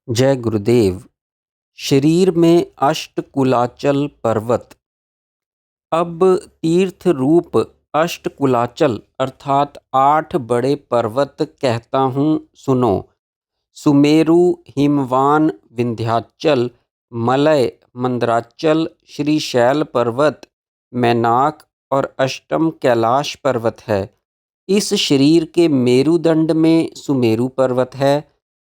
जय गुरुदेव। शरीर में अष्टकुलाचल पर्वत। अब तीर्थ रूप अष्टकुलाचल अर्थात 8 बड़े पर्वत कहता हूँ, सुनो। सुमेरु, हिमवान, विंध्याचल, मलय, मंदराचल, श्रीशैल पर्वत, मैनाक और अष्टम कैलाश पर्वत है। इस शरीर के मेरुदंड में सुमेरु पर्वत है,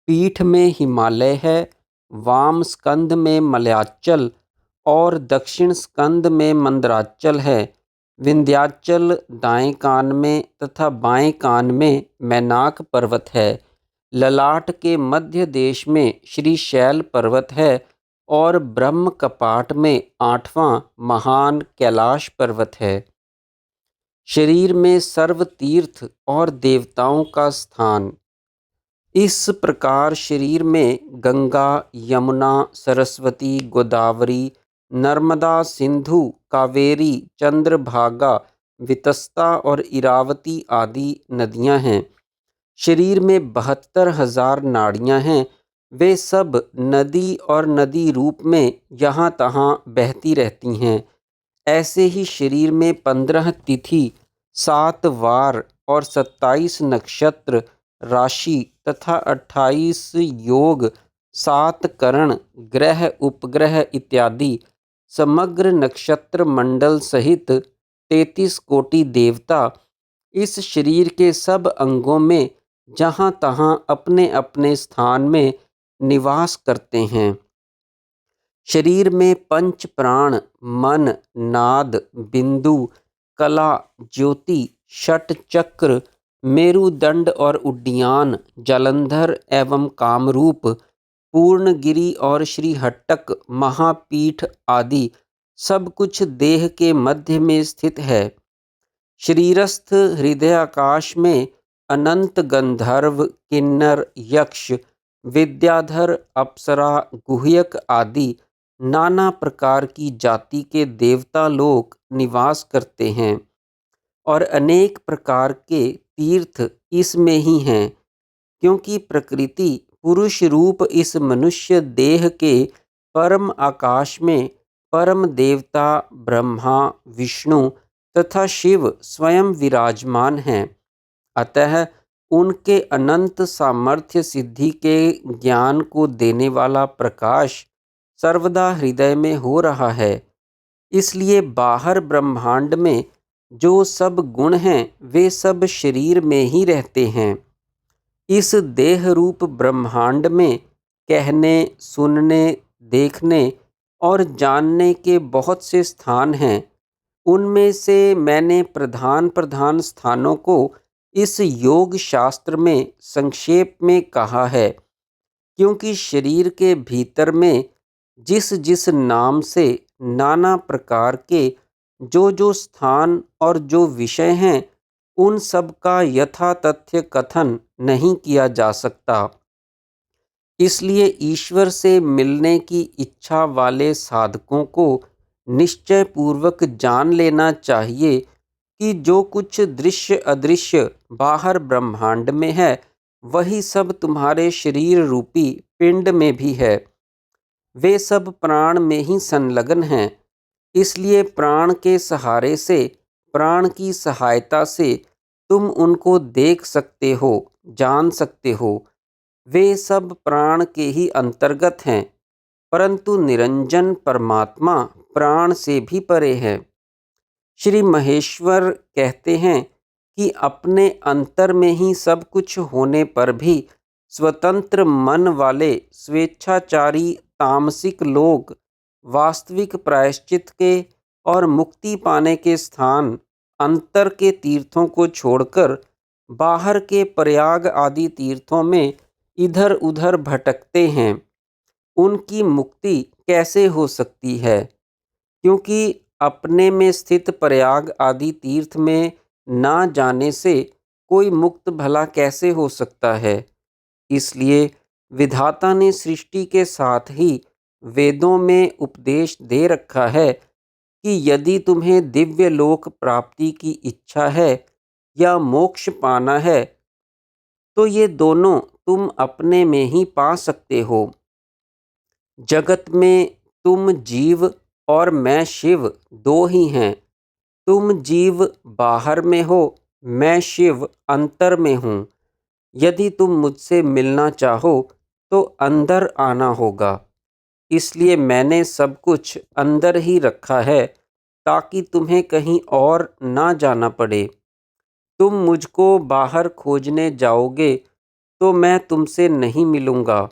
पीठ में हिमालय है, वाम स्कंध में मलयाचल और दक्षिण स्कंध में मंदराचल है। विंध्याचल दाएं कान में तथा बाएं कान में मैनाक पर्वत है। ललाट के मध्य देश में श्रीशैल पर्वत है और ब्रह्म कपाट में 8वां महान कैलाश पर्वत है। शरीर में सर्व तीर्थ और देवताओं का स्थान। इस प्रकार शरीर में गंगा, यमुना, सरस्वती, गोदावरी, नर्मदा, सिंधु, कावेरी, चंद्रभागा, वितस्ता और इरावती आदि नदियां हैं। शरीर में 72,000 नाड़ियां हैं। वे सब नदी और नदी रूप में यहाँ तहाँ बहती रहती हैं। ऐसे ही शरीर में 15 तिथि, 7 वार और 27 नक्षत्र राशि तथा 28 योग, 7 करण, ग्रह, उपग्रह इत्यादि समग्र नक्षत्र मंडल सहित 33 कोटि देवता इस शरीर के सब अंगों में जहाँ तहाँ अपने अपने स्थान में निवास करते हैं। शरीर में पंच प्राण, मन, नाद, बिंदु, कला, ज्योति, षट चक्र, मेरुदंड और उड्डीयान, जलंधर एवं कामरूप, पूर्णगिरि और श्रीहट्टक, महापीठ आदि सब कुछ देह के मध्य में स्थित है। शरीरस्थ हृदयाकाश में अनंत गंधर्व, किन्नर, यक्ष, विद्याधर, अप्सरा, गुह्यक आदि नाना प्रकार की जाति के देवता लोग निवास करते हैं और अनेक प्रकार के तीर्थ इसमें ही हैं, क्योंकि प्रकृति पुरुष रूप इस मनुष्य देह के परम आकाश में परम देवता ब्रह्मा, विष्णु तथा शिव स्वयं विराजमान हैं। अतः उनके अनंत सामर्थ्य सिद्धि के ज्ञान को देने वाला प्रकाश सर्वदा हृदय में हो रहा है। इसलिए बाहर ब्रह्मांड में जो सब गुण हैं वे सब शरीर में ही रहते हैं। इस देह रूप ब्रह्मांड में कहने, सुनने, देखने और जानने के बहुत से स्थान हैं। उनमें से मैंने प्रधान प्रधान स्थानों को इस योग शास्त्र में संक्षेप में कहा है, क्योंकि शरीर के भीतर में जिस जिस नाम से नाना प्रकार के जो स्थान और जो विषय हैं, उन सब का यथा तथ्य कथन नहीं किया जा सकता। इसलिए ईश्वर से मिलने की इच्छा वाले साधकों को निश्चय पूर्वक जान लेना चाहिए कि जो कुछ दृश्य अदृश्य बाहर ब्रह्मांड में है वही सब तुम्हारे शरीर रूपी पिंड में भी है। वे सब प्राण में ही संलग्न हैं। इसलिए प्राण के सहारे से, प्राण की सहायता से तुम उनको देख सकते हो, जान सकते हो। वे सब प्राण के ही अंतर्गत हैं, परंतु निरंजन परमात्मा प्राण से भी परे है। श्री महेश्वर कहते हैं कि अपने अंतर में ही सब कुछ होने पर भी स्वतंत्र मन वाले स्वेच्छाचारी तामसिक लोग वास्तविक प्रायश्चित के और मुक्ति पाने के स्थान अंतर के तीर्थों को छोड़कर बाहर के प्रयाग आदि तीर्थों में इधर उधर भटकते हैं। उनकी मुक्ति कैसे हो सकती है? क्योंकि अपने में स्थित प्रयाग आदि तीर्थ में ना जाने से कोई मुक्त भला कैसे हो सकता है? इसलिए विधाता ने सृष्टि के साथ ही वेदों में उपदेश दे रखा है कि यदि तुम्हें दिव्य लोक प्राप्ति की इच्छा है या मोक्ष पाना है, तो ये दोनों तुम अपने में ही पा सकते हो। जगत में तुम जीव और मैं शिव दो ही हैं। तुम जीव बाहर में हो, मैं शिव अंतर में हूँ। यदि तुम मुझसे मिलना चाहो तो अंदर आना होगा। इसलिए मैंने सब कुछ अंदर ही रखा है ताकि तुम्हें कहीं और ना जाना पड़े। तुम मुझको बाहर खोजने जाओगे तो मैं तुमसे नहीं मिलूँगा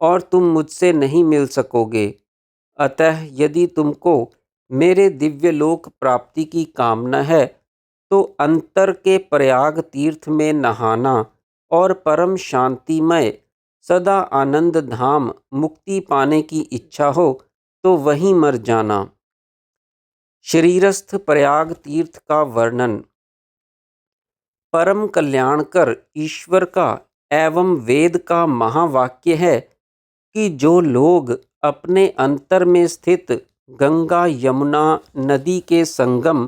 और तुम मुझसे नहीं मिल सकोगे। अतः यदि तुमको मेरे दिव्यलोक प्राप्ति की कामना है तो अंतर के प्रयाग तीर्थ में नहाना और परम शांतिमय सदा आनंद धाम मुक्ति पाने की इच्छा हो तो वहीं मर जाना। शरीरस्थ प्रयाग तीर्थ का वर्णन। परम कल्याणकर ईश्वर का एवं वेद का महावाक्य है कि जो लोग अपने अंतर में स्थित गंगा यमुना नदी के संगम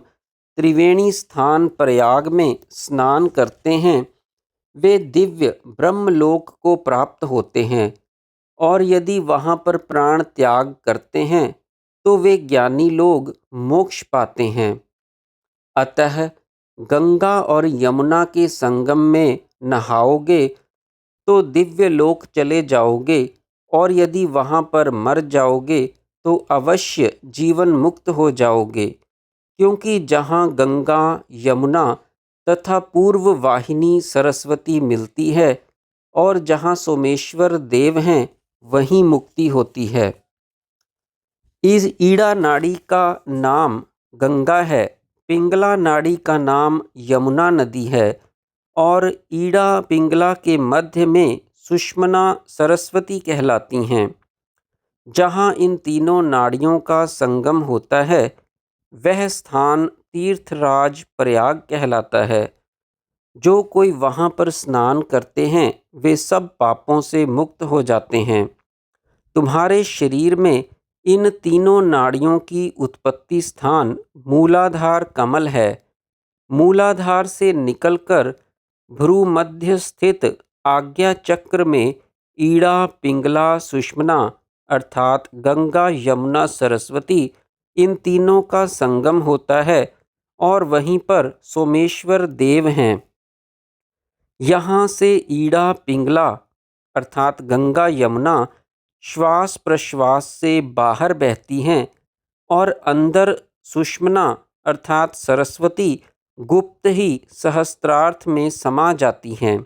त्रिवेणी स्थान प्रयाग में स्नान करते हैं वे दिव्य ब्रह्मलोक को प्राप्त होते हैं, और यदि वहाँ पर प्राण त्याग करते हैं तो वे ज्ञानी लोग मोक्ष पाते हैं। अतः गंगा और यमुना के संगम में नहाओगे तो दिव्य लोक चले जाओगे, और यदि वहाँ पर मर जाओगे तो अवश्य जीवन मुक्त हो जाओगे, क्योंकि जहाँ गंगा यमुना तथा पूर्व वाहिनी सरस्वती मिलती है और जहाँ सोमेश्वर देव हैं वहीं मुक्ति होती है। इस ईड़ा नाड़ी का नाम गंगा है, पिंगला नाड़ी का नाम यमुना नदी है और ईड़ा पिंगला के मध्य में सुषमना सरस्वती कहलाती हैं। जहाँ इन तीनों नाड़ियों का संगम होता है वह स्थान तीर्थराज प्रयाग कहलाता है। जो कोई वहाँ पर स्नान करते हैं वे सब पापों से मुक्त हो जाते हैं। तुम्हारे शरीर में इन तीनों नाड़ियों की उत्पत्ति स्थान मूलाधार कमल है। मूलाधार से निकलकर भ्रू मध्य स्थित आज्ञा चक्र में ईड़ा पिंगला सुषमना अर्थात गंगा यमुना सरस्वती इन तीनों का संगम होता है और वहीं पर सोमेश्वर देव हैं। यहाँ से ईड़ा पिंगला अर्थात गंगा यमुना श्वास प्रश्वास से बाहर बहती हैं और अंदर सुषमना अर्थात सरस्वती गुप्त ही सहस्त्रार्थ में समा जाती हैं।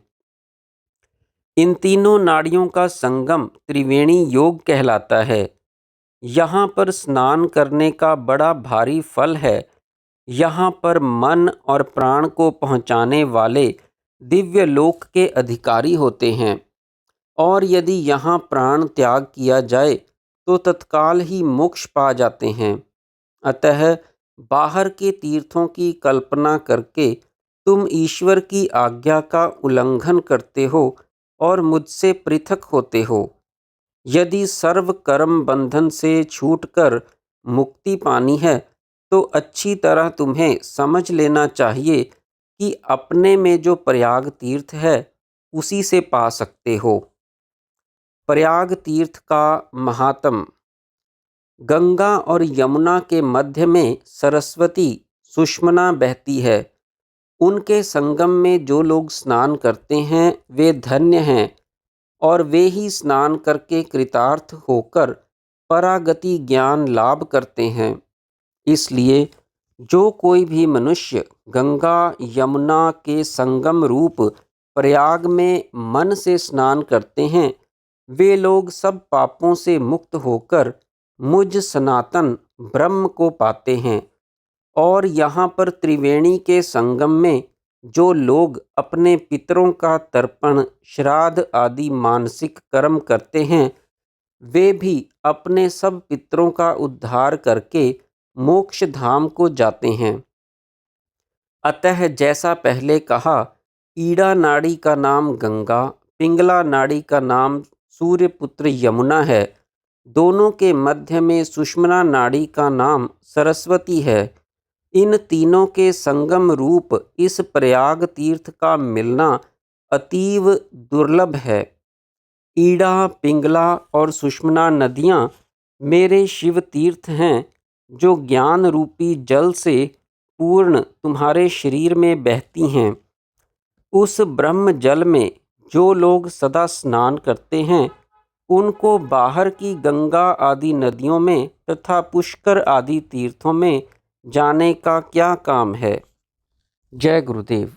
इन तीनों नाड़ियों का संगम त्रिवेणी योग कहलाता है। यहाँ पर स्नान करने का बड़ा भारी फल है। यहाँ पर मन और प्राण को पहुँचाने वाले दिव्य लोक के अधिकारी होते हैं, और यदि यहाँ प्राण त्याग किया जाए तो तत्काल ही मोक्ष पा जाते हैं। अतः बाहर के तीर्थों की कल्पना करके तुम ईश्वर की आज्ञा का उल्लंघन करते हो और मुझसे पृथक होते हो। यदि सर्व कर्म बंधन से छूटकर मुक्ति पानी है तो अच्छी तरह तुम्हें समझ लेना चाहिए कि अपने में जो प्रयाग तीर्थ है उसी से पा सकते हो। प्रयाग तीर्थ का महात्म। गंगा और यमुना के मध्य में सरस्वती सुषमना बहती है। उनके संगम में जो लोग स्नान करते हैं वे धन्य हैं, और वे ही स्नान करके कृतार्थ होकर परागति ज्ञान लाभ करते हैं। इसलिए जो कोई भी मनुष्य गंगा यमुना के संगम रूप प्रयाग में मन से स्नान करते हैं वे लोग सब पापों से मुक्त होकर मुझ सनातन ब्रह्म को पाते हैं। और यहाँ पर त्रिवेणी के संगम में जो लोग अपने पितरों का तर्पण श्राद्ध आदि मानसिक कर्म करते हैं वे भी अपने सब पितरों का उद्धार करके मोक्ष धाम को जाते हैं। अतः जैसा पहले कहा, ईड़ा नाड़ी का नाम गंगा, पिंगला नाड़ी का नाम सूर्यपुत्र यमुना है। दोनों के मध्य में सुषमना नाड़ी का नाम सरस्वती है। इन तीनों के संगम रूप इस प्रयाग तीर्थ का मिलना अतीव दुर्लभ है। ईड़ा, पिंगला और सुषमना नदियाँ मेरे शिव तीर्थ हैं, जो ज्ञान रूपी जल से पूर्ण तुम्हारे शरीर में बहती हैं। उस ब्रह्म जल में जो लोग सदा स्नान करते हैं, उनको बाहर की गंगा आदि नदियों में तथा पुष्कर आदि तीर्थों में जाने का क्या काम है। जय गुरुदेव।